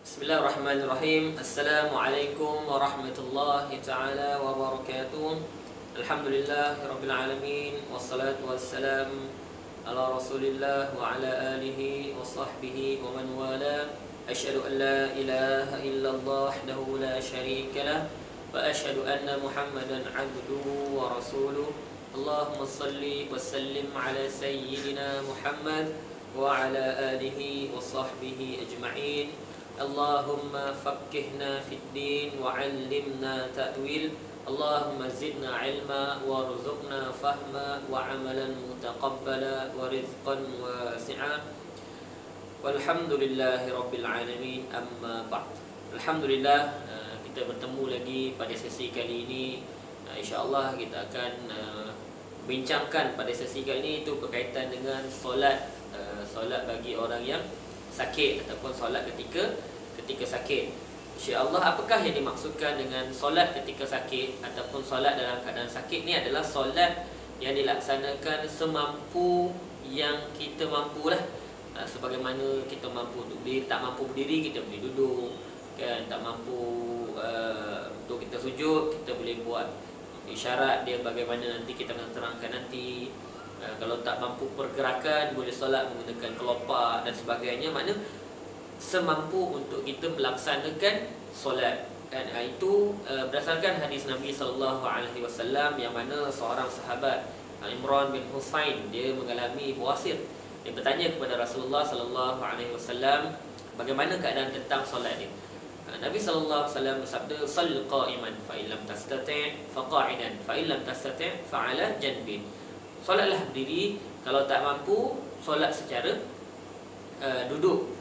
Bismillahirrahmanirrahim. Assalamualaikum warahmatullahi taala wabarakatuh. Alhamdulillahirabbil alamin wassalatu wassalam ala Rasulillah wa ala alihi wa sahbihi wa man wala. Asyhadu an la ilaha illallah wahdahu la syarika lah wa asyhadu anna Muhammadan abduhu wa rasuluh. Allahumma salli wa sallim ala sayyidina Muhammad wa ala alihi wa sahbihi ajma'in. Allahumma fakkihna fid din wa 'allimna ta'wil. Allahumma zidna ilma warzuqna fahma wa 'amalan mutaqabbala wa rizqan wasi'a. Walhamdulillahi rabbil alamin, amma ba'd. Alhamdulillah, kita bertemu lagi pada sesi kali ini. InsyaAllah kita akan bincangkan pada sesi kali ini itu berkaitan dengan solat bagi orang yang sakit ataupun solat ketika sakit. InsyaAllah, apakah yang dimaksudkan dengan solat ketika sakit ataupun solat dalam keadaan sakit? Ni adalah solat yang dilaksanakan semampu yang kita mampulah. Sebagaimana kita mampu berdiri, tak mampu berdiri kita boleh duduk, kan? Tak mampu untuk kita sujud, kita boleh buat isyarat dia bagaimana nanti kita akan terangkan nanti. Kalau tak mampu pergerakan, boleh solat menggunakan kelopak dan sebagainya. Makna semampu untuk kita melaksanakan solat, kan? Itu berdasarkan hadis Nabi SAW, yang mana seorang sahabat, Imran bin Husain, dia mengalami bawasir. Dia bertanya kepada Rasulullah SAW bagaimana keadaan tentang solat dia. Nabi SAW bersabda, "Shalli qa'iman fa illam tastati' fa qa'idan fa illam tastati' fa 'ala janbin." Solatlah berdiri, kalau tak mampu solat secara duduk.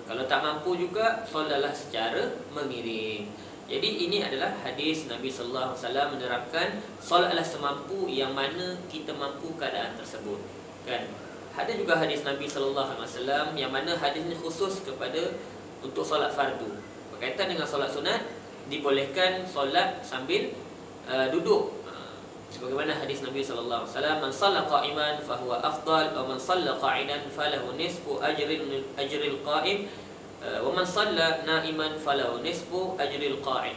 Kalau tak mampu juga solatlah secara mengiring. Jadi ini adalah hadis Nabi sallallahu alaihi wasallam menerangkan solatlah semampu yang mana kita mampu keadaan tersebut, kan? Ada juga hadis Nabi sallallahu alaihi wasallam yang mana hadis ini khusus kepada untuk solat fardu. Berkaitan dengan solat sunat, dibolehkan solat sambil duduk. Sebagaimana hadis Nabi sallallahu alaihi wasallam, "Man shalla qa'iman fa huwa afdal, wa man shalla qa'idan falahu nisfu ajril qa'im, wa man shalla na'iman falahu nisfu ajril qa'id."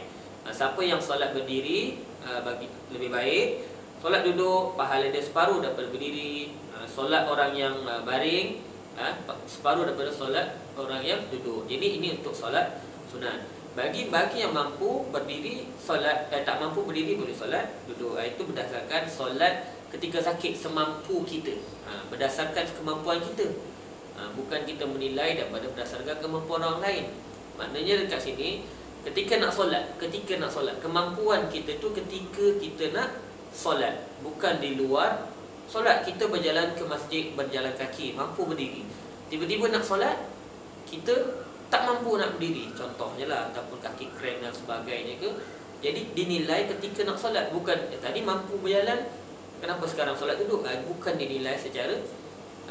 Siapa yang solat berdiri bagi lebih baik, solat duduk pahala dia separuh daripada berdiri. Solat orang yang baring separuh daripada solat orang yang duduk. Jadi ini untuk solat sunat. Bagi yang mampu berdiri solat, tak mampu berdiri boleh solat duduk. Itu berdasarkan solat ketika sakit semampu kita, berdasarkan kemampuan kita, bukan kita menilai daripada berdasarkan kemampuan orang lain. Maknanya dekat sini, ketika nak solat, kemampuan kita tu ketika kita nak solat, bukan di luar solat. Kita berjalan ke masjid, berjalan kaki, mampu berdiri. Tiba-tiba nak solat, kita tak mampu nak berdiri, contohnya lah, ataupun kaki krem dan sebagainya ke. Jadi dinilai ketika nak solat, bukan tadi mampu berjalan, kenapa sekarang solat duduk? Bukan dinilai secara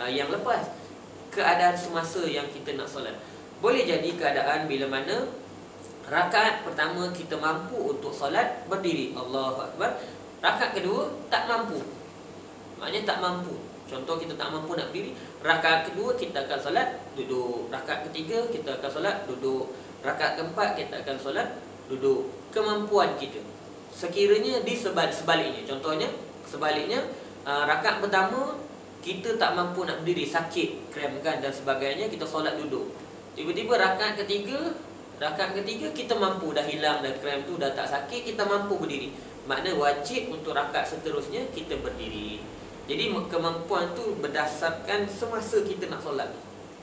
yang lepas. Keadaan semasa yang kita nak solat. Boleh jadi keadaan bila mana rakaat pertama kita mampu untuk solat berdiri, Allahu Akbar. Rakaat kedua tak mampu, maknanya tak mampu. Contoh, kita tak mampu nak berdiri, rakaat kedua kita akan solat duduk, rakaat ketiga kita akan solat duduk, rakaat keempat kita akan solat duduk. Kemampuan kita. Sekiranya di sebaliknya, contohnya sebaliknya, rakaat pertama kita tak mampu nak berdiri, sakit, kremkan dan sebagainya, kita solat duduk. Tiba-tiba rakaat ketiga kita mampu, dah hilang dah krem tu, dah tak sakit, kita mampu berdiri. Makna wajib untuk rakaat seterusnya kita berdiri. Jadi kemampuan tu berdasarkan semasa kita nak solat,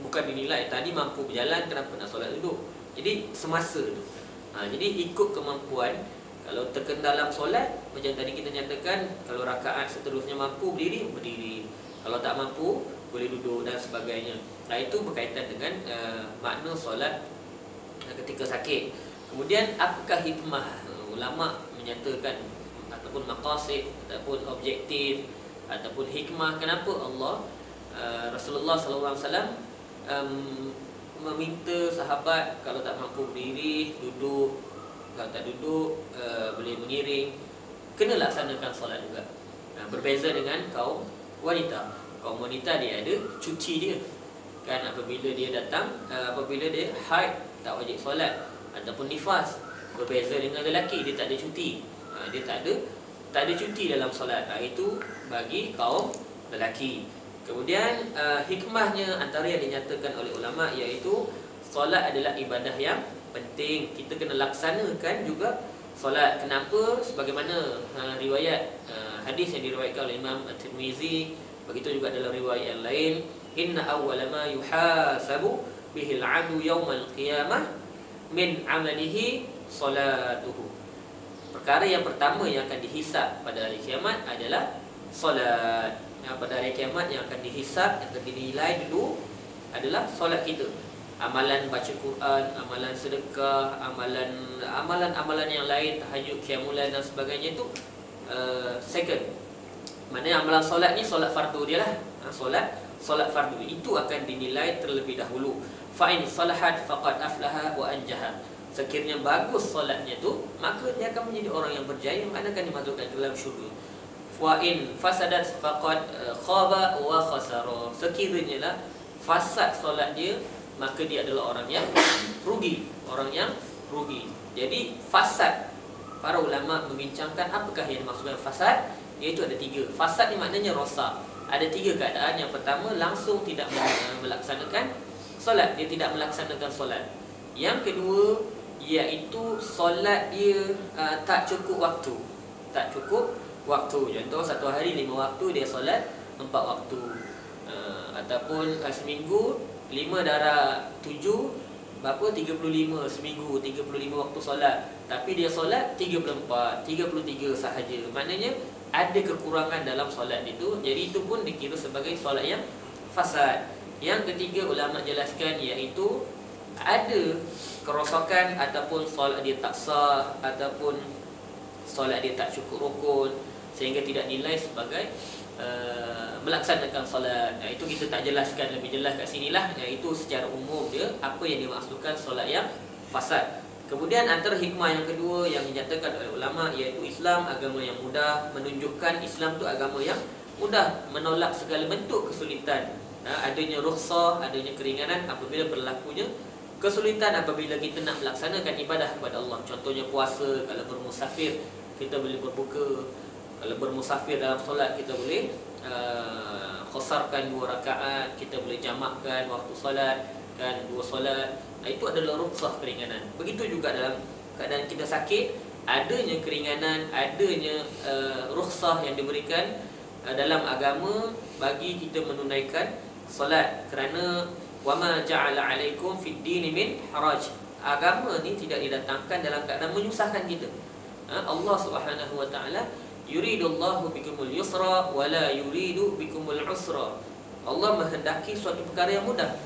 bukan dinilai tadi mampu berjalan, kenapa nak solat duduk. Jadi semasa tu. Jadi ikut kemampuan. Kalau terkendalam solat, macam tadi kita nyatakan, kalau rakaat seterusnya mampu berdiri. Kalau tak mampu, boleh duduk dan sebagainya. Itu berkaitan dengan makna solat ketika sakit. Kemudian apakah hikmah? Ulama menyatakan ataupun maqasid ataupun objektif ataupun hikmah, kenapa Allah Rasulullah SAW meminta sahabat kalau tak mampu berdiri, duduk. Kalau tak duduk, boleh mengiring. Kena laksanakan solat juga. Berbeza dengan kaum wanita. Kaum wanita dia ada cuti dia, kan? Apabila dia datang, apabila dia haid, tak wajib solat, ataupun nifas. Berbeza dengan lelaki, dia tak ada cuti. Dia tak ada cuti dalam solat. Itu bagi kaum lelaki. Kemudian hikmahnya antara yang dinyatakan oleh ulama, iaitu solat adalah ibadah yang penting. Kita kena laksanakan juga solat. Kenapa? Sebagaimana riwayat hadis yang diriwayatkan oleh Imam At-Tirmizi, begitu juga dalam riwayat yang lain, inna awwala ma yuhasabu bihil 'abdu yaumal qiyamah min 'amalihi salatuhu. Perkara yang pertama yang akan dihisab pada hari kiamat adalah solat. Pada hari kiamat yang akan dihisab, yang akan dinilai dulu adalah solat kita. Amalan baca Quran, amalan sedekah, amalan yang lain, tahajud, qiyamulan dan sebagainya itu second. Maknanya amalan solat ni solat fardu dia lah. Solat fardu itu akan dinilai terlebih dahulu. Fa in salahat faqad aflaha wa anjaha. Sekiranya bagus solatnya tu, maka dia akan menjadi orang yang berjaya, maka akan dimasukkan ke dalam syurga. Wa in fasadat faqad khaba wa khasara. Sekiranya lah fasad solat dia, maka dia adalah orang yang rugi, Jadi fasad, para ulama membincangkan apakah yang dimaksudkan fasad, iaitu ada 3. Fasad ni maknanya rosak. Ada 3 keadaan. Yang pertama, langsung tidak melaksanakan solat, dia tidak melaksanakan solat. Yang kedua, iaitu solat dia tak cukup waktu. Contoh satu hari 5 waktu, dia solat 4 waktu. Ataupun seminggu 5 darab 7 berapa? 35. Seminggu 35 waktu solat, tapi dia solat 34, 33 sahaja. Maknanya ada kekurangan dalam solat itu. Jadi itu pun dikira sebagai solat yang fasad. Yang ketiga, ulama jelaskan, iaitu ada kerosakan, ataupun solat dia tak sah, ataupun solat dia tak cukup rukun, sehingga tidak nilai sebagai melaksanakan solat. Itu kita tak jelaskan lebih jelas kat sinilah. Itu secara umum dia apa yang dimaksudkan solat yang fasad. Kemudian antara hikmah yang kedua yang dinyatakan oleh ulama, iaitu Islam agama yang mudah, menunjukkan Islam tu agama yang mudah, menolak segala bentuk kesulitan. Adanya rukhsah, adanya keringanan apabila berlakunya kesulitan apabila kita nak melaksanakan ibadah kepada Allah. Contohnya puasa, kalau bermusafir kita boleh berbuka. Kalau bermusafir dalam solat, kita boleh khasarkan 2 rakaat, kita boleh jamakkan waktu solat, kan 2 solat. Itu adalah rukhsah, keringanan. Begitu juga dalam keadaan kita sakit, adanya keringanan, adanya rukhsah yang diberikan dalam agama bagi kita menunaikan solat. Kerana wama ja'ala 'alaikum fid dini min haraj. Agama ni tidak didatangkan dalam keadaan menyusahkan kita. Allah Subhanahu wa taala, yuridullahu bikumul yusra wa la yuridu bikumul usra. Allah menghendaki suatu perkara yang mudah,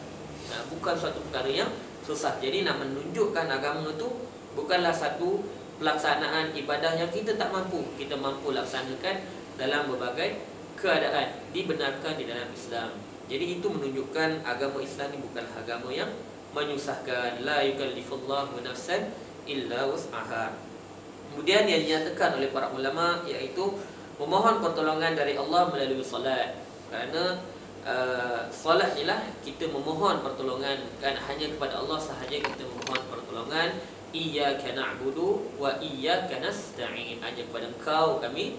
bukan suatu perkara yang susah. Jadi nak menunjukkan agama itu bukanlah satu pelaksanaan ibadah yang kita tak mampu. Kita mampu laksanakan dalam berbagai keadaan, dibenarkan di dalam Islam. Jadi itu menunjukkan agama Islam ini bukanlah agama yang menyusahkan. La yukallifullahu nafsan illa wus'aha. Kemudian yang dinyatakan oleh para ulama, iaitu memohon pertolongan dari Allah melalui solat. Kerana solat inilah kita memohon pertolongan, kan hanya kepada Allah sahaja kita memohon pertolongan. Iyyaka na'budu wa iyyaka nasta'in. Hanya kepada Engkau kami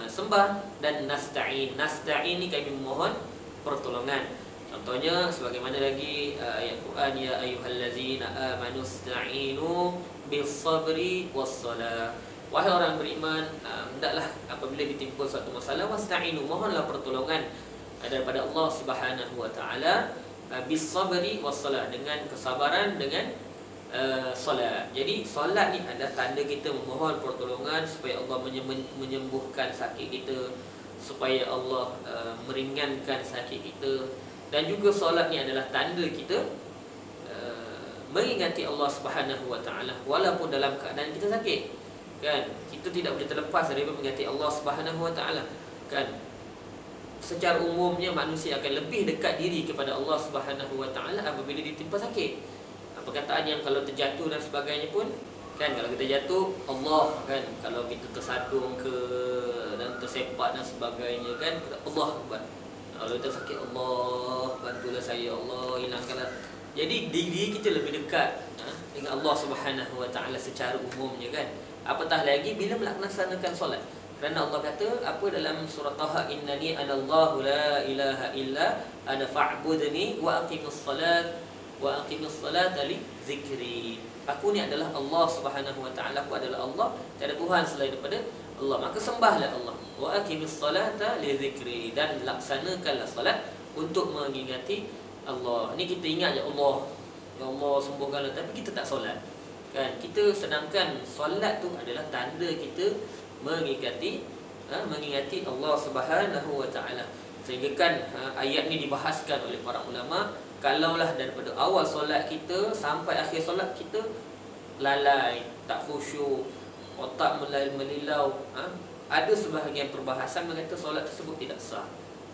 sembah, dan nasta'in. Nasta'in ni kami memohon pertolongan. Contohnya sebagaimana lagi ayat Quran, ya ayyuhallazina amanu ista'inu bis-sabri was-salah. Wahai orang beriman, hendaklah apabila ditimpa suatu masalah, wasta'inu, mohonlah pertolongan daripada Allah Subhanahu wa taala, bis-sabri was-salah, dengan kesabaran, dengan solat. Jadi solat ni adalah tanda kita memohon pertolongan supaya Allah menyembuhkan sakit kita, supaya Allah meringankan sakit kita. Dan juga solat ni adalah tanda kita mengingati Allah Subhanahu wa taala walaupun dalam keadaan kita sakit. Kan? Kita tidak boleh terlepas daripada mengingati Allah Subhanahu wa taala. Kan? Secara umumnya manusia akan lebih dekat diri kepada Allah Subhanahu wa taala apabila ditimpa sakit. Perkataan yang kalau terjatuh dan sebagainya pun, kan, kalau kita jatuh Allah, kan, kalau kita tersadung ke dan tersepak dan sebagainya, kan, Allah Akbar. Kalau kita sakit, Allah bantulah saya, Allah hilangkanlah. Jadi diri kita lebih dekat dengan Allah Subhanahu Wa Taala secara umumnya kan. Apatah lagi bila melaksanakan solat. Kerana Allah kata apa dalam surah Taha, innani anallahu la ilaha illa ana fa'budni wa aqimus salata li zikri. Aku ni adalah Allah Subhanahu Wa Taala, aku adalah Allah, tiada Tuhan selain daripada Allah, maka sembahlah Allah. Wa aqimus salata li zikri, dan laksanakanlah solat untuk mengingati Allah. Ni kita ingat je Allah, ya Allah sembuhkanlah, tapi kita tak solat kan. Kita sedangkan solat tu adalah tanda kita mengingati Allah Subhanahu Wa Taala. Sehingga kan ayat ni dibahaskan oleh para ulama, kalaulah daripada awal solat kita sampai akhir solat kita lalai, tak khusyuk, otak melilau, ada sebahagian perbahasan mengata solat tersebut tidak sah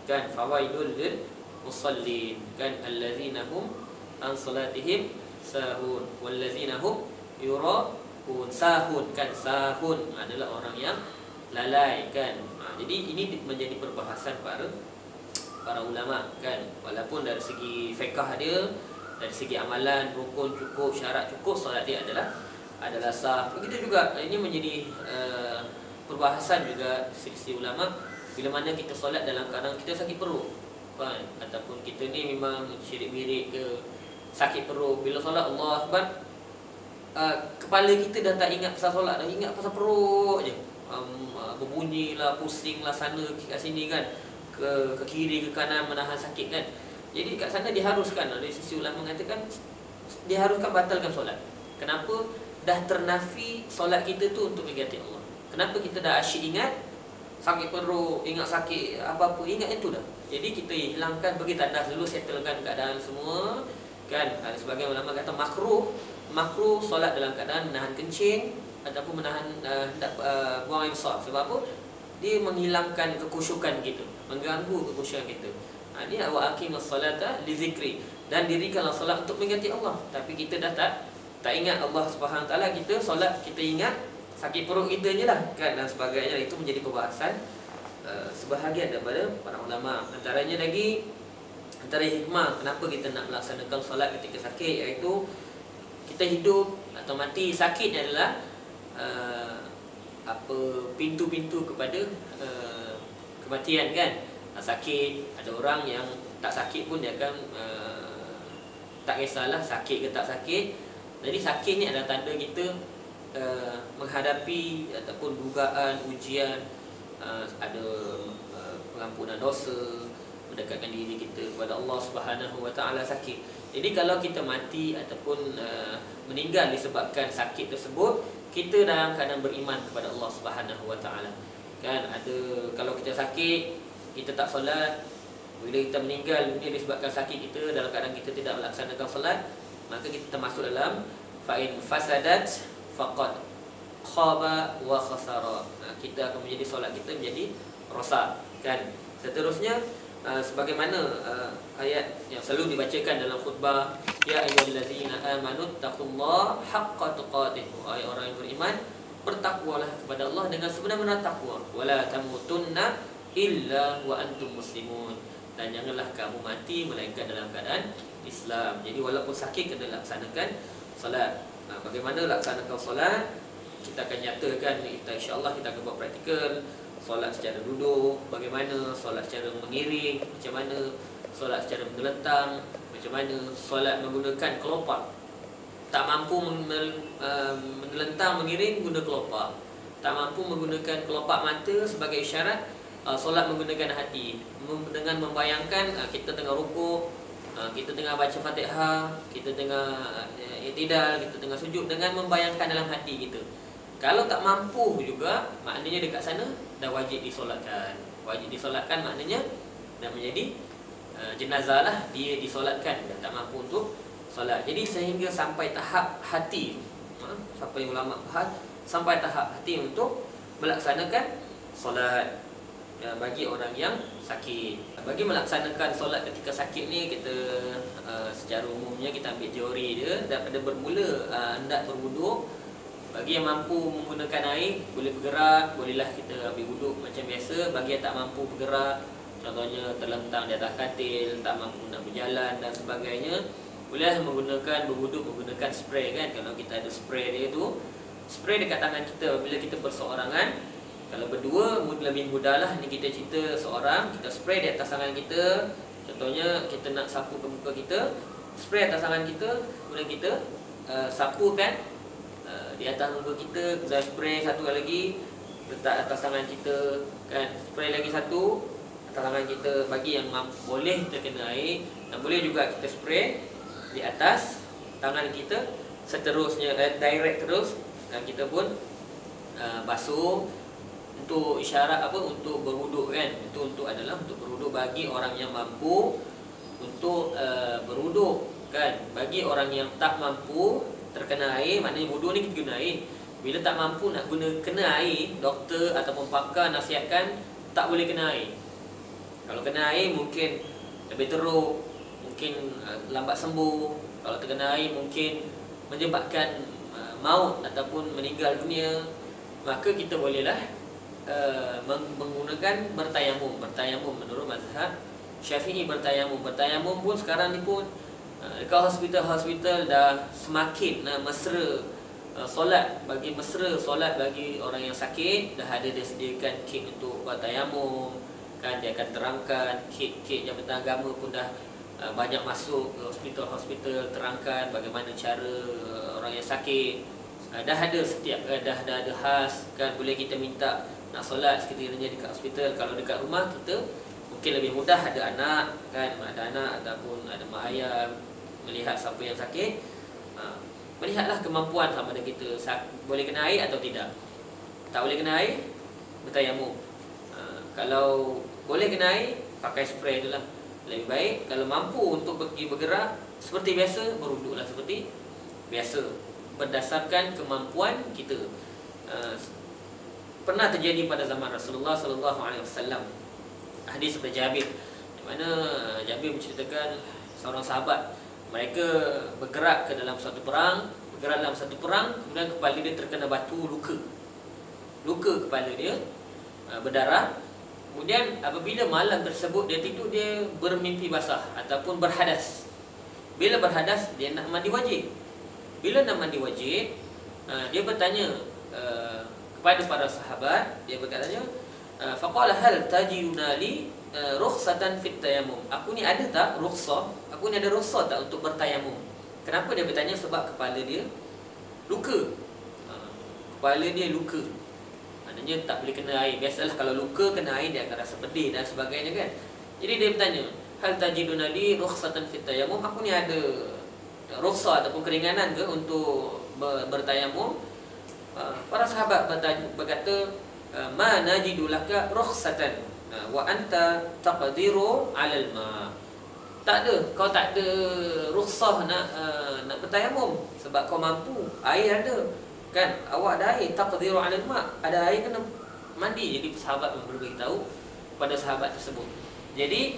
kan. Fawaidul lil musallin kan, allazina hum an salatihim sahun wallazina hum yura'un. Sahun kan, sahun adalah orang yang lalai kan. Jadi ini menjadi perbahasan para ulama kan. Walaupun dari segi fiqh dia, dari segi amalan, rukun cukup, syarat cukup, solat dia adalah sah. Begitu juga ini menjadi perbahasan juga sisi ulama, bila mana kita solat dalam keadaan kita sakit perut kan, ataupun kita ni memang syirik-mirik ke, sakit perut, bila solat Allah Akbar, kepala kita dah tak ingat pasal solat, dah ingat pasal perut je. Berbunyi lah, pusing lah sana kat sini kan, ke kiri ke kanan menahan sakit kan. Jadi kat sana diharuskan, dari sisi ulama mengatakan diharuskan batalkan solat. Kenapa? Dah ternafi solat kita tu untuk mengingati Allah. Kenapa? Kita dah asyik ingat sakit perut, ingat sakit apa-apa, ingat itu dah. Jadi kita hilangkan, bagi tandas dulu, settlekan keadaan semua kan. Ada sebagian ulama kata makruh solat dalam keadaan menahan kencing ataupun menahan buang air besar. Sebab apa? Dia menghilangkan kekhusyukan kita, mengganggu kekhusyukan kita. Ini wa aqimus salata li zikri, dan dirikanlah solat untuk mengingati Allah. Tapi kita dah tak ingat Allah Subhanahu Wa Taala, kita solat kita ingat sakit perut kita je lah kan, dan sebagainya. Itu menjadi perbahasan sebahagian daripada para ulama. Antaranya lagi, antara hikmah kenapa kita nak melaksanakan solat ketika sakit, iaitu kita hidup atau mati, sakitnya adalah pintu-pintu kepada kematian kan. Sakit, ada orang yang tak sakit pun dia akan tak kisahlah sakit ke tak sakit. Jadi sakit ni adalah tanda kita menghadapi ataupun dugaan, ujian, ada pengampunan dosa, mendekatkan diri kita kepada Allah Subhanahu Wa Taala. Sakit. Jadi kalau kita mati ataupun meninggal disebabkan sakit tersebut, kita dalam keadaan beriman kepada Allah Subhanahu Wa Taala. Kan ada, kalau kita sakit, kita tak solat, bila kita meninggal dunia disebabkan sakit kita, dalam keadaan kita tidak melaksanakan solat, maka kita termasuk dalam fa'in fasadat faqad khaba wa khasara. Kita akan menjadi solat kita menjadi rosak kan. Seterusnya sebagaimana ayat yang selalu dibacakan dalam khutbah, ya ayyuhallazina amanu taqullaha haqqa tuqatih, wahai orang yang beriman, bertakwalah kepada Allah dengan sebenar-benar takwa, wala tamutunna illa wa antum muslimun, dan janganlah kamu mati melainkan dalam keadaan Islam. Jadi walaupun sakit kena laksanakan solat. Bagaimana laksanakan solat? Kita akan nyatakan, kita insya-Allah kita akan buat praktikal solat secara duduk, bagaimana solat secara mengiring, macam mana solat secara mengelentang, macam mana solat menggunakan kelopak. Tak mampu mengelentang mengiring, guna kelopak. Tak mampu menggunakan kelopak mata sebagai isyarat, solat menggunakan hati, dengan membayangkan kita tengah rukuk, kita tengah baca Fatihah, kita tengah i'tidal, kita tengah sujud, dengan membayangkan dalam hati kita. Kalau tak mampu juga, maknanya dekat sana dah wajib disolatkan. Wajib disolatkan maknanya dah menjadi jenazah lah, dia disolatkan, dah tak mampu untuk solat. Jadi sehingga sampai tahap hati, sampai ulama bahas, sampai tahap hati untuk melaksanakan solat bagi orang yang sakit. Bagi melaksanakan solat ketika sakit ni, kita secara umumnya kita ambil teori dia daripada bermula hendak berwuduk. Bagi yang mampu menggunakan air, boleh bergerak, bolehlah kita ambil wuduk macam biasa. Bagi yang tak mampu bergerak, contohnya terlentang di atas katil, tak mampu nak berjalan dan sebagainya, boleh menggunakan berwuduk menggunakan spray kan. Kalau kita ada spray dia tu, spray dekat tangan kita bila kita berseorangan. Kalau berdua lebih mudahlah. Ni kita cerita seorang, kita spray di atas tangan kita. Contohnya kita nak sapu ke muka kita, spray atas tangan kita, kemudian kita sapukan di atas muka kita, kemudian spray satu kali lagi letak atas tangan kita kan, spray lagi satu atas tangan kita bagi yang boleh terkena air, dan boleh juga kita spray di atas tangan kita seterusnya, direct terus, dan kita pun basuh untuk isyarat apa, untuk berwuduk kan. Itu adalah untuk berwuduk bagi orang yang mampu untuk berwuduk kan. Bagi orang yang tak mampu terkena air, maknanya wuduk ni kita guna air. Bila tak mampu nak kena air, doktor ataupun pakar nasihatkan tak boleh kena air. Kalau kena air mungkin lebih teruk, mungkin lambat sembuh. Kalau terkena air mungkin menyebabkan maut ataupun meninggal dunia. Maka kita bolehlah menggunakan bertayamum. Bertayamum menurut mazhab Syafi'i, bertayamum. Bertayamum pun sekarang ni pun dekat hospital-hospital dah semakin mesra solat bagi orang yang sakit. Dah ada disediakan kit untuk bertayamum kan. Dia akan terangkan kit Jabatan Agama pun dah banyak masuk ke hospital-hospital, terangkan bagaimana cara orang yang sakit. Dah ada setiap dah ada khas kan. Boleh kita minta nak solat sekiranya dekat hospital. Kalau dekat rumah kita mungkin lebih mudah, ada anak kan, ada anak ataupun ada mak ayah melihat siapa yang sakit, melihatlah kemampuan sama ada kita boleh kena air atau tidak. Tak boleh kena air, bertayamum. Kalau boleh kena air, pakai spray itulah lebih baik. Kalau mampu untuk pergi bergerak seperti biasa, berwuduklah seperti biasa berdasarkan kemampuan kita. Pernah terjadi pada zaman Rasulullah sallallahu alaihi wasallam. Hadis daripada Jabir, di mana Jabir menceritakan seorang sahabat, mereka bergerak ke dalam satu perang, kemudian kepala dia terkena batu, luka kepala dia, berdarah. Kemudian apabila malam tersebut dia tidur, dia bermimpi basah ataupun berhadas. Bila berhadas, dia nak mandi wajib. Bila nak mandi wajib, dia bertanya kepada para sahabat, dia bertanya, faqala hal tajiduna li rukhsatan fit tayammum. Aku ni ada tak rukhsah? Aku ni ada rukhsah tak untuk bertayamum? Kenapa dia bertanya? Sebab kepala dia luka. Kepala dia luka, maknanya tak boleh kena air. Biasalah kalau luka kena air dia akan rasa pedih dan sebagainya kan. Jadi dia bertanya, hal tajiduna li rukhsatan fit tayammum? Aku ni ada rukhsah ataupun keringanan ke untuk bertayamum? Para sahabat berkata, ma najidu laka rukhsatan wa anta taqdiru 'alal ma. Tak ada, kau tak ada rukhsah nak bertayamum sebab kau mampu, air ada kan, awak ada air, taqdiru 'alal ma, ada air kena mandi. Jadi sahabat memberitahu pada sahabat tersebut. Jadi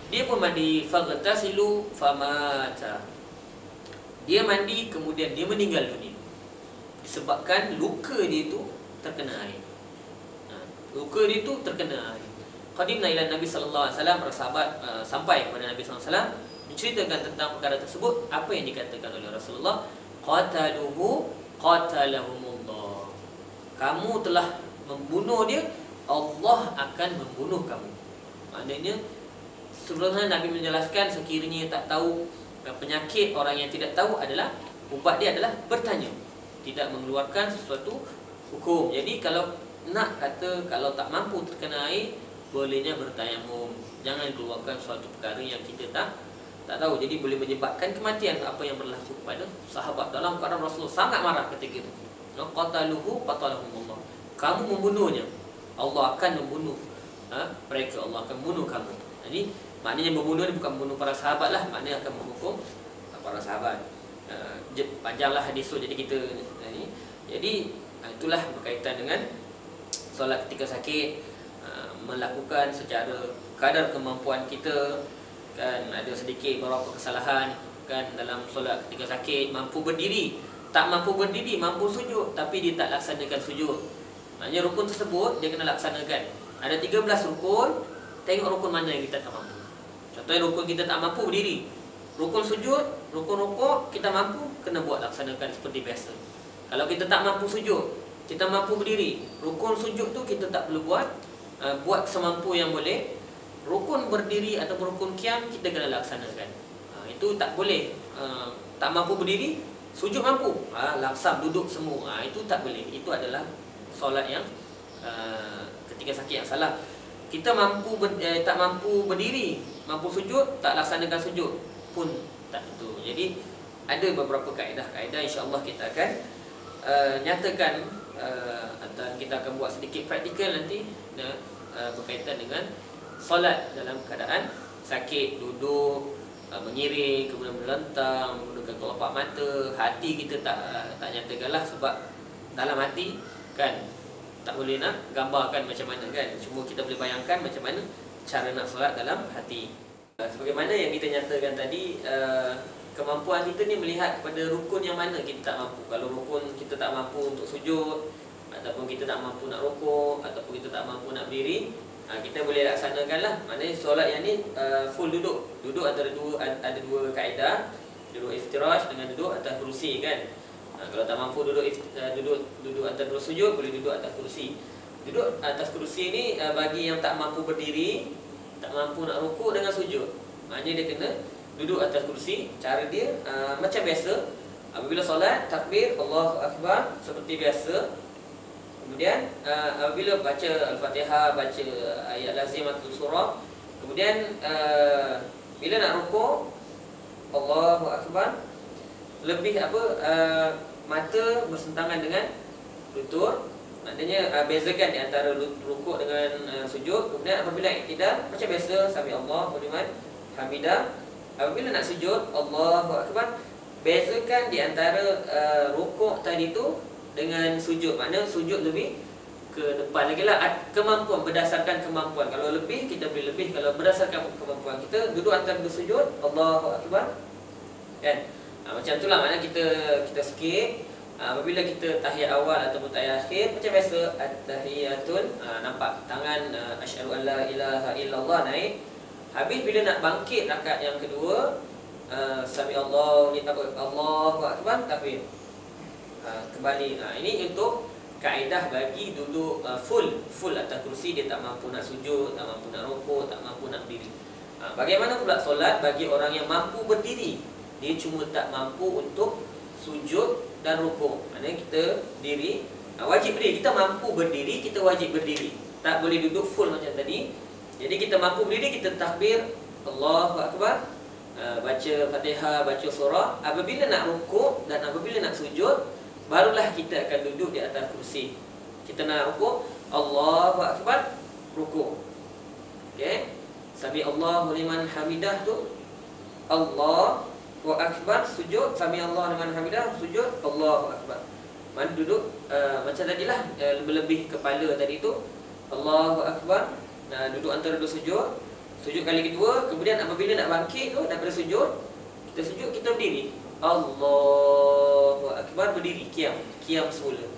dia pun mandi, faghtasilu famata. Dia mandi kemudian dia meninggal dunia disebabkan luka dia itu terkena air. Luka dia itu terkena air. Qadimna ila Nabi sallallahu alaihi wasallam, para sahabat sampai kepada Nabi sallallahu alaihi wasallam menceritakan tentang perkara tersebut. Apa yang dikatakan oleh Rasulullah? Qataluhu qatalahumullah. Kamu telah membunuh dia, Allah akan membunuh kamu. Maknanya sebelumnya Nabi menjelaskan sekiranya tak tahu penyakit, orang yang tidak tahu adalah ubat dia adalah bertanya, tidak mengeluarkan sesuatu hukum. Jadi kalau nak kata kalau tak mampu terkena air, bolehnya bertayamum. Jangan keluarkan suatu perkara yang kita tak tahu. Jadi boleh menyebabkan kematian. Apa yang berlaku kepada sahabat dalam keadaan Rasulullah sangat marah ketika itu. Qataluhu qatalahumullah. Kamu membunuhnya, Allah akan membunuh mereka. Allah akan membunuh kamu. Jadi maknanya membunuh ni bukan membunuh para sahabat lah, maknanya akan menghukum para sahabat. Panjanglah hadis tu, jadi kita jadi itulah berkaitan dengan solat ketika sakit. Melakukan secara kadar kemampuan kita kan. Ada sedikit beberapa kesalahan kan dalam solat ketika sakit. Mampu berdiri, tak mampu berdiri, mampu sujud tapi dia tak laksanakan sujud, maknanya rukun tersebut dia kena laksanakan. Ada 13 rukun, tengok rukun mana yang kita tak mampu. Contohnya rukun kita tak mampu berdiri, Rukun sujud, rukun rukuk kita mampu, kena buat laksanakan seperti biasa. Kalau kita tak mampu sujud, kita mampu berdiri, rukun sujud tu kita tak perlu buat, buat semampu yang boleh. Rukun berdiri atau rukun qiyam kita kena laksanakan. Itu tak boleh. Tak mampu berdiri, sujud mampu, laksam duduk semua, itu tak boleh. Itu adalah solat yang ketika sakit yang salah. Kita tak mampu berdiri, mampu sujud, tak laksanakan sujud pun tak betul. Jadi ada beberapa kaedah-kaedah, insya-Allah kita akan nyatakan, atau kita akan buat sedikit praktikal nanti berkaitan dengan solat dalam keadaan sakit, duduk, mengiring, kemudian melentang, menggunakan kelopak mata. Hati kita tak nyatakanlah, sebab dalam hati kan tak boleh nak gambarkan macam mana kan. Cuma kita boleh bayangkan macam mana cara nak solat dalam hati. Sebagaimana yang kita nyatakan tadi, kemampuan kita ni melihat kepada rukun yang mana kita tak mampu. Kalau rukun kita tak mampu untuk sujud, ataupun kita tak mampu nak rukuk, ataupun kita tak mampu nak berdiri, kita boleh laksanakanlah. Maknanya solat yang ni full duduk. Duduk ada dua kaedah, duduk iftirash dengan duduk atas kerusi kan. Kalau tak mampu duduk atas dua sujud, boleh duduk atas kerusi. Duduk atas kerusi ni bagi yang tak mampu berdiri, tak mampu nak rukuk dengan sujud, maknanya dia kena duduk atas kerusi. Cara dia macam biasa. Apabila solat, takbir Allahu Akbar seperti biasa. Kemudian apabila baca Al-Fatihah, baca ayat lazim atau surah, kemudian bila nak rukuk Allahu Akbar, lebih mata bersentangan dengan lutut. Maknanya bezakan di antara rukuk dengan sujud. Kemudian apabila iktidal macam biasa, sami Allahu liman hamidah. Apabila nak sujud Allahu Akbar, bezakan di antara rukuk tadi tu dengan sujud. Maknanya sujud lebih ke depan lagi lah, kemampuan, berdasarkan kemampuan. Kalau lebih kita boleh lebih, kalau berdasarkan kemampuan kita duduk antara dua sujud Allahu Akbar kan. Macam itulah maknanya kita skip. Apabila kita tahiyat awal ataupun tahiyat akhir macam biasa, at-tahiyatun, nampak tangan asyhadu an la ilaha illallah naik. Habis bila nak bangkit rakaat yang kedua, sami Allahu Akbar, takbir, kembali. Ini untuk kaedah bagi duduk full atas kerusi. Dia tak mampu nak sujud, tak mampu nak rukuk, tak mampu nak berdiri. Bagaimana pula solat bagi orang yang mampu berdiri? Dia cuma tak mampu untuk sujud dan rukuk. Maknanya kita diri, wajib berdiri. Kita mampu berdiri, kita wajib berdiri. Tak boleh duduk full macam tadi. Jadi kita mampu berdiri, kita takbir Allahu Akbar, baca Fatihah, baca surah. Apabila nak rukuk dan apabila nak sujud, barulah kita akan duduk di atas kursi. Kita nak rukuk Allahu Akbar, rukuk. Okey. Sami Allahu liman hamidah tu Allahu Akbar, sujud, sami Allah liman hamidah, sujud Allahu Akbar. Mana duduk macam tadilah, lebih kepala tadi tu Allahu Akbar. Duduk antara dua sujud. Sujud kali kedua, kemudian apabila nak bangkit tu daripada sujud, kita berdiri. Allahu Akbar, berdiri, qiyam semula.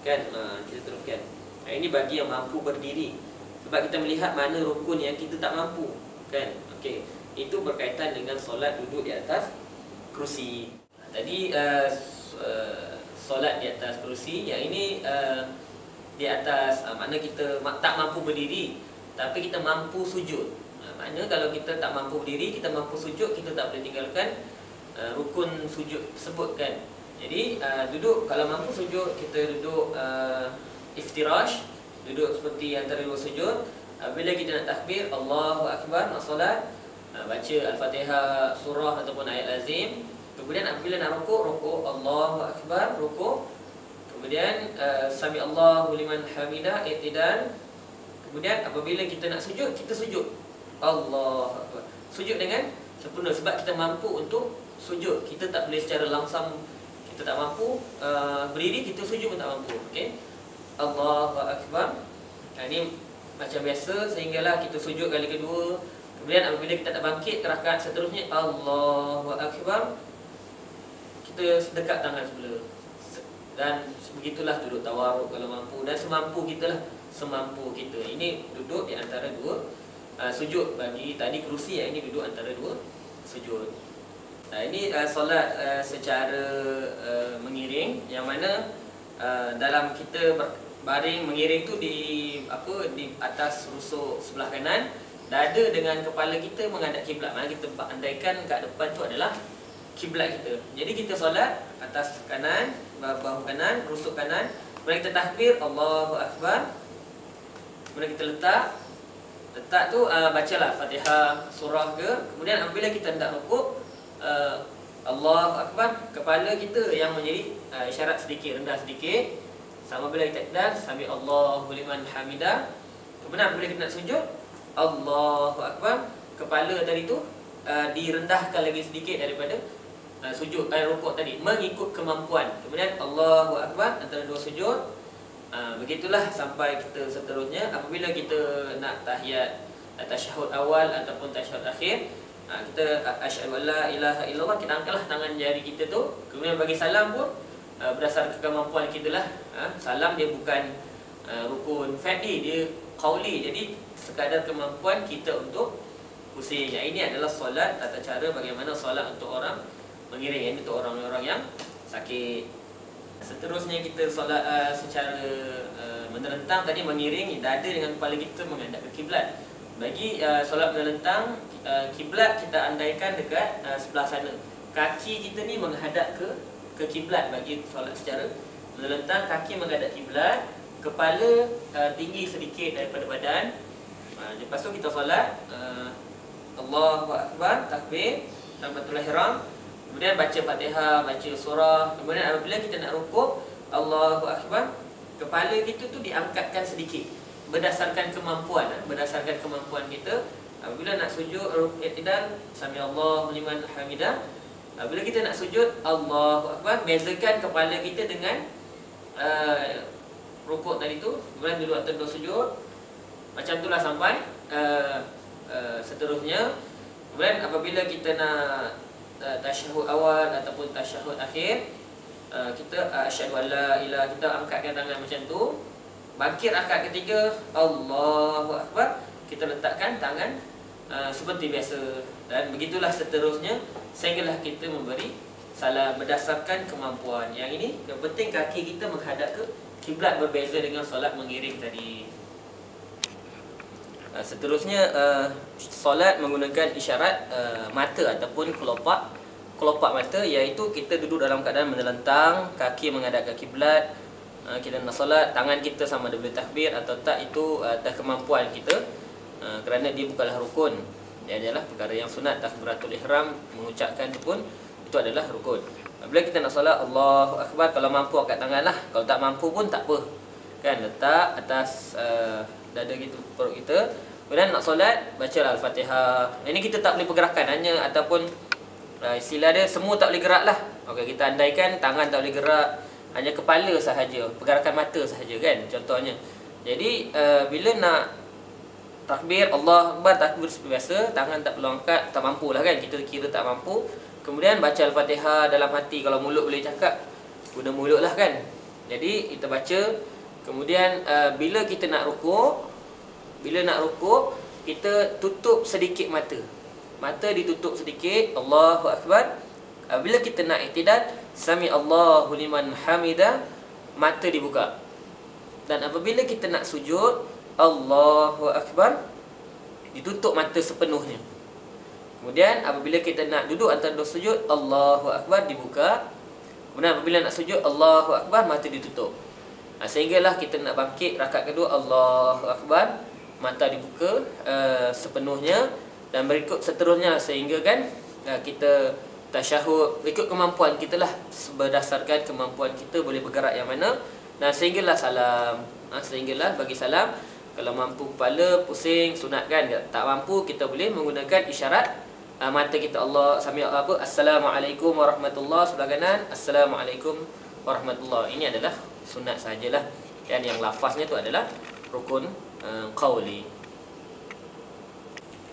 Kan? Kita teruskan. Ini bagi yang mampu berdiri. Sebab kita melihat mana rukun yang kita tak mampu, kan? Okey. Itu berkaitan dengan solat duduk di atas kerusi. Tadi solat di atas kerusi, yang ini di atas mana kita tak mampu berdiri tapi kita mampu sujud. Maknanya kalau kita tak mampu berdiri, kita mampu sujud, kita tak boleh tinggalkan rukun sujud tersebut kan. Jadi duduk, kalau mampu sujud, kita duduk iftirash, duduk seperti antara dua sujud. Bila kita nak takbir Allahu Akbar, nak solat, baca Al-Fatihah, surah ataupun ayat lazim. Kemudian apabila nak rukuk Allahu Akbar, rukuk. Kemudian sami Allahu liman hamidah, i'tidal. Kemudian apabila kita nak sujud, kita sujud Allahu Akbar. Sujud dengan sempurna sebab kita mampu untuk sujud. Kita tak boleh secara langsam, kita tak mampu berdiri, kita sujud pun tak mampu. Okey. Allahu Akbar. Ini macam biasa sehinggalah kita sujud kali kedua. Kemudian apabila kita tak bangkit ke rakaat seterusnya Allahu Akbar, kita sedekat tangan sebelah. Dan begitulah duduk tawarruk kalau mampu, dan semampu kita lah, semampu kita. Ini duduk di antara dua sujud. Bagi tadi kerusi, yang ini duduk antara dua sujud. Ini solat secara mengiring, yang mana dalam kita baring mengiring tu di atas rusuk sebelah kanan, dada dengan kepala kita menghadap kiblat. Maksudnya kita andaikan kat depan tu adalah kiblat kita. Jadi kita solat atas kanan, bahu kanan, rusuk kanan, kemudian kita takbir Allahu Akbar. Kemudian kita letak tu bacalah Fatihah surah ke. Kemudian apabila kita hendak rukuk, Allahu Akbar, kepala kita yang menjadi isyarat sedikit, rendah sedikit. Sama bila kita ikdal, sami Allahu liman hamidah. Kemudian apabila kita nak sujud, Allahu Akbar, kepala tadi tu direndahkan lagi sedikit daripada sujud rukuk tadi, mengikut kemampuan. Kemudian Allahu Akbar antara dua sujud. Begitulah sampai kita seterusnya. Apabila kita nak tahiyat tasyahud awal ataupun tasyahud akhir, kita asyhadu an la ilaha illallah, kita angkatlah tangan jari kita tu. Kemudian bagi salam pun berdasarkan kemampuan kita lah. Salam dia bukan rukun fi'li, dia qauli. Jadi sekadar kemampuan kita untuk pusing. Ini adalah solat, tata cara bagaimana solat untuk orang mengiring. Ini untuk orang-orang yang sakit. Seterusnya kita solat secara menentang. Tadi mengiring, dada dengan kepala kita menghadap ke kiblat. Bagi solat menentang, kiblat kita andaikan dekat sebelah sana. Kaki kita ni menghadap ke kiblat. Bagi solat secara menentang, kaki menghadap kiblat, kepala tinggi sedikit daripada badan. Lepas tu kita solat Allahu Akbar, takbir, takbiratul ihram, kemudian baca Fatihah, baca surah. Kemudian apabila kita nak rukuk, Allahu Akbar, kepala kita tu diangkatkan sedikit berdasarkan kemampuan, berdasarkan kemampuan kita. Apabila nak sujud i'tidal, sami Allahu liman hamidah. Apabila kita nak sujud, Allahu Akbar, bezakan kepala kita dengan rukuk tadi tu. Kemudian duduk atas dua sujud. Macam itulah sampai seterusnya. Kemudian apabila kita nak tasyahud awal ataupun tasyahud akhir, kita asyhadu an la ilaha, kita angkatkan tangan macam tu. Bangkit rakaat ketiga, Allahu Akbar, kita letakkan tangan seperti biasa. Dan begitulah seterusnya sehinggalah kita memberi salam berdasarkan kemampuan. Yang ini yang penting kaki kita menghadap ke kiblat, berbeza dengan solat mengiring tadi. Seterusnya solat menggunakan isyarat mata ataupun kelopak mata, iaitu kita duduk dalam keadaan menelentang, kaki menghadap ke kiblat. Kita nak solat, tangan kita sama ada boleh takbir atau tak, itu atas kemampuan kita, kerana dia bukanlah rukun. Dia adalah perkara yang sunat. Takbiratul ihram, mengucapkan itu pun itu adalah rukun. Bila kita nak solat Allahu Akbar, kalau mampu angkat tangan lah, kalau tak mampu pun tak apa, kan, letak atas dada kita, perut kita. Kemudian nak solat, bacalah Al-Fatihah. Ini kita tak boleh pergerakan, hanya ataupun istilah dia semua tak boleh gerak lah. Okey, kita andaikan tangan tak boleh gerak, hanya kepala sahaja, pergerakan mata sahaja, kan, contohnya. Jadi bila nak takbir Allah Akbar, takbir seperti biasa, tangan tak perlu angkat, tak mampu lah, kan, kita kira tak mampu. Kemudian baca Al-Fatihah dalam hati. Kalau mulut boleh cakap, guna mulut lah, kan. Jadi kita baca. Kemudian bila kita nak rukuk, kita tutup sedikit mata. Mata ditutup sedikit, Allahu Akbar. Bila kita nak i'tidal, sami Allahu liman hamidah, mata dibuka. Dan apabila kita nak sujud, Allahu Akbar, ditutup mata sepenuhnya. Kemudian apabila kita nak duduk antara dua sujud, Allahu Akbar, dibuka. Kemudian apabila nak sujud, Allahu Akbar, mata ditutup. Sehinggalah kita nak bangkit rakaat kedua, Allahu Akbar, mata dibuka sepenuhnya. Dan berikut seterusnya sehingga, kan, kita tasyahud ikut kemampuan kita lah, berdasarkan kemampuan kita boleh bergerak yang mana. Dan sehinggalah salam, sehinggalah bagi salam. Kalau mampu kepala pusing, sunat, kan. Tak mampu, kita boleh menggunakan isyarat mata kita. Allah sami apa, Assalamualaikum warahmatullahi, sebelah kanan, Assalamualaikum warahmatullahi. Ini adalah sunat sahajalah, dan yang lafaznya tu adalah rukun qauli.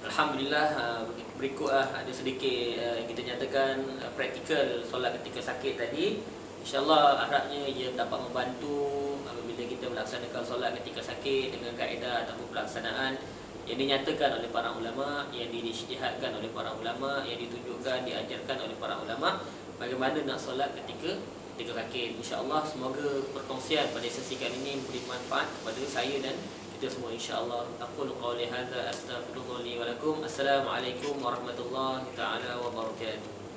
Alhamdulillah, berikut ada sedikit kita nyatakan praktikal solat ketika sakit tadi. InsyaAllah harapnya ia dapat membantu apabila kita melaksanakan solat ketika sakit dengan kaedah ataupun pelaksanaan yang dinyatakan oleh para ulama, yang diijtihadkan oleh para ulama, yang ditunjukkan, diajarkan oleh para ulama, bagaimana nak solat ketika sakit. Insya-Allah semoga perkongsian pada sesi kali ini memberi manfaat kepada saya dan kita semua insya-Allah. Aqulu qawli hadza astaghfirullah li wa lakum. Assalamualaikum warahmatullahi taala wabarakatuh.